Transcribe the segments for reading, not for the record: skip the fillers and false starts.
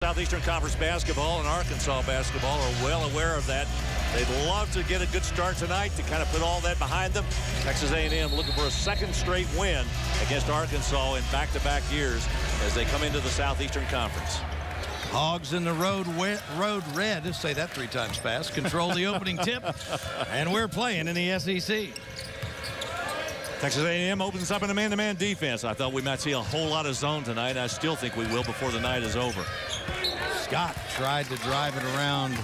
Southeastern Conference basketball and Arkansas basketball are well aware of that. They'd love to get a good start tonight to kind of put all that behind them. Texas A&M looking for a second straight win against Arkansas in back-to-back years as they come into the Southeastern Conference. Hogs in the road red, say that 3 times fast, control the opening tip, and we're playing in the SEC. Texas A&M opens up in a man-to-man defense. I thought we might see a whole lot of zone tonight. I still think we will before the night is over. Scott tried to drive it around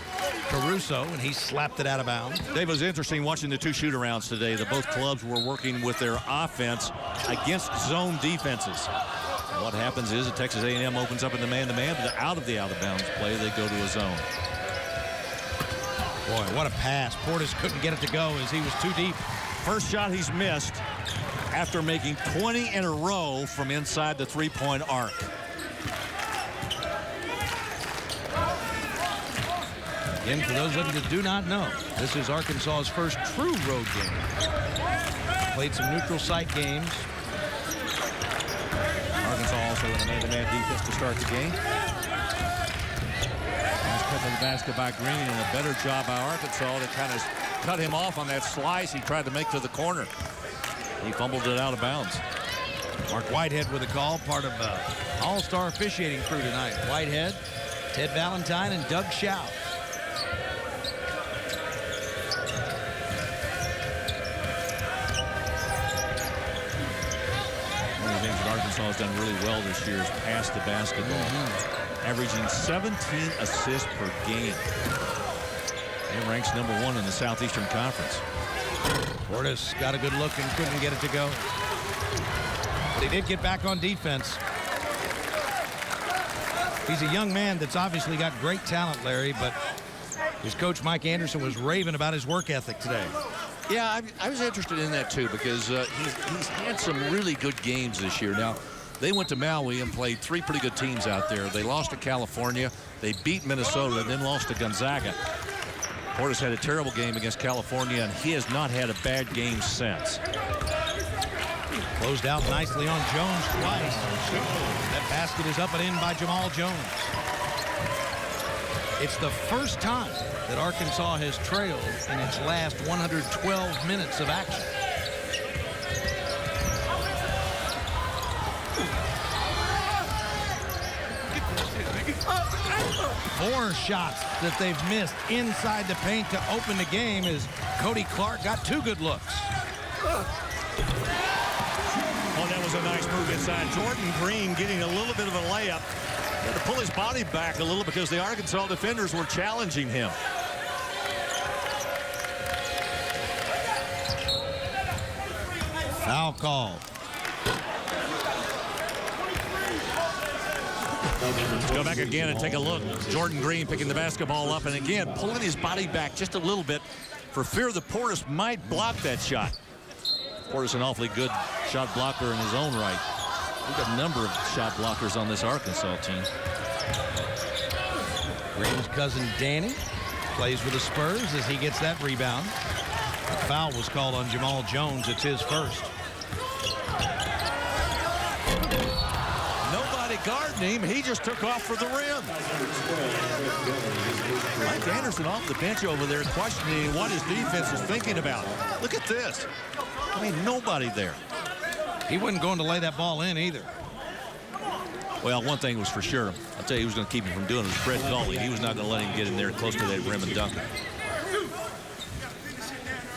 Caruso, and he slapped it out of bounds. Dave, it was interesting watching the 2 shoot-arounds today. Both clubs were working with their offense against zone defenses. And what happens is that Texas A&M opens up in the man-to-man, but out of the out-of-bounds play, they go to a zone. Boy, what a pass. Portis couldn't get it to go as he was too deep. First shot he's missed after making 20 in a row from inside the 3-point arc. Again, for those of you that do not know, this is Arkansas's first true road game. Played some neutral site games. Arkansas also in a man-to-man defense to start the game. Nice cut to the basket by Green, and a better job by Arkansas to kind of cut him off on that slice he tried to make to the corner. He fumbled it out of bounds. Mark Whitehead with a call, part of all-star officiating crew tonight. Whitehead, Ted Valentine, and Doug Schaub. One of the things that Arkansas has done really well this year is pass the basketball, averaging 17 assists per game. It ranks #1 in the Southeastern Conference. Portis got a good look and couldn't get it to go. But he did get back on defense. He's a young man that's obviously got great talent, Larry, but his coach, Mike Anderson, was raving about his work ethic today. Yeah, I was interested in that, too, because he's had some really good games this year. Now, they went to Maui and played 3 pretty good teams out there. They lost to California, they beat Minnesota, and then lost to Gonzaga. Portis had a terrible game against California, and he has not had a bad game since. Closed out nicely on Jones twice. That basket is up and in by Jamal Jones. It's the first time that Arkansas has trailed in its last 112 minutes of action. Four shots that they've missed inside the paint to open the game as Cody Clark got 2 good looks. Oh, that was a nice move inside. Jordan Green getting a little bit of a layup. He had to pull his body back a little because the Arkansas defenders were challenging him. Foul call. Let's go back again and take a look. Jordan Green picking the basketball up and again pulling his body back just a little bit for fear that Portis might block that shot. Portis an awfully good shot blocker in his own right. We've got a number of shot blockers on this Arkansas team. Green's cousin Danny plays with the Spurs as he gets that rebound. A foul was called on Jamal Jones. It's his first. Nobody guarding him. He just took off for the rim. Mike Anderson off the bench over there questioning what his defense is thinking about. Look at this. I mean, nobody there. He wasn't going to lay that ball in either. Well, one thing was for sure. I'll tell you who was going to keep him from doing it was Fred Gully. He was not going to let him get in there close to that rim and dunk it.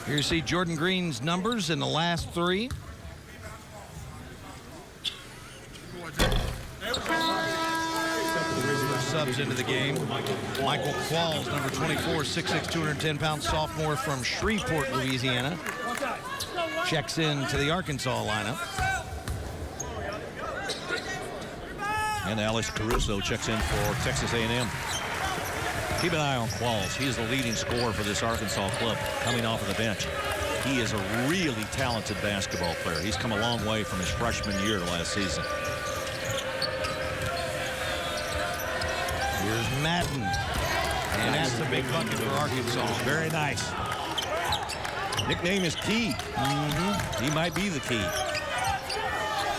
Here you see Jordan Green's numbers in the last 3. Subs into the game. Michael Qualls, number 24, 6'6", 210-pound sophomore from Shreveport, Louisiana. Checks in to the Arkansas lineup. And Alex Caruso checks in for Texas A&M. Keep an eye on Qualls. He is the leading scorer for this Arkansas club coming off of the bench. He is a really talented basketball player. He's come a long way from his freshman year last season. Here's Madden. And that's a big bucket for Arkansas. Very nice. Nickname is Key. He might be the key.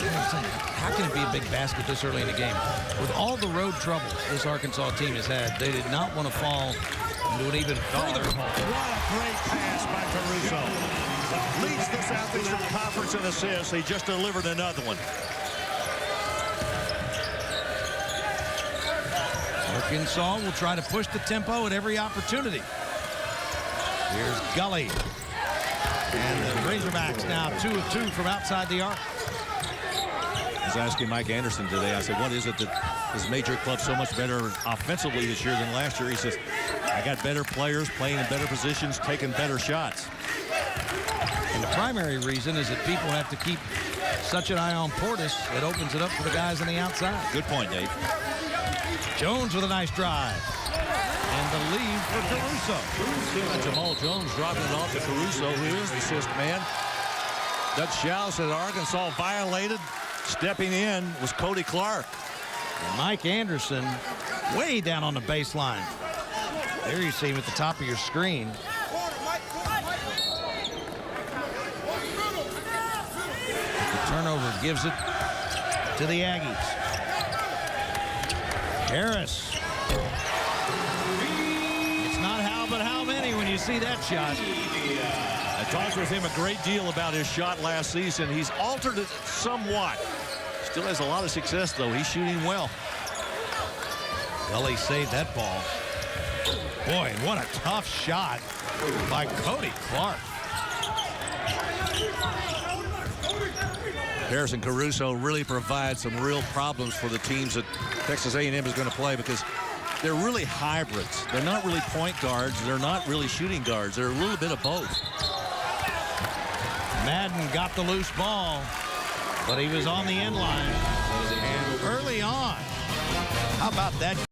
How can it be a big basket this early in the game? With all the road troubles this Arkansas team has had, they did not want to fall into an even further hole. What a great pass by Caruso. Leads the Southeastern Conference in assists. He just delivered another one. Arkansas will try to push the tempo at every opportunity. Here's Gully. And the Razorbacks now 2 of 2 from outside the arc. I was asking Mike Anderson today, I said, what is it that his major club so much better offensively this year than last year? He says, I got better players playing in better positions, taking better shots. And the primary reason is that people have to keep such an eye on Portis. It opens it up for the guys on the outside. Good point, Dave. Jones with a nice drive. And the lead for Caruso. Jamal Jones dropping it off to Caruso, who is the assist man. Dutch Schau said Arkansas violated. Stepping in was Cody Clark. And Mike Anderson way down on the baseline. There you see him at the top of your screen. The turnover gives it to the Aggies. Harris. It's not how, but how many when you see that shot. I talked with him a great deal about his shot last season. He's altered it somewhat. Still has a lot of success, though. He's shooting well. Gully saved that ball. Boy, what a tough shot by Cody Clark. Harrison Caruso really provides some real problems for the teams that Texas A&M is going to play because they're really hybrids. They're not really point guards. They're not really shooting guards. They're a little bit of both. Madden got the loose ball, but he was on the end line. And early on, how about that?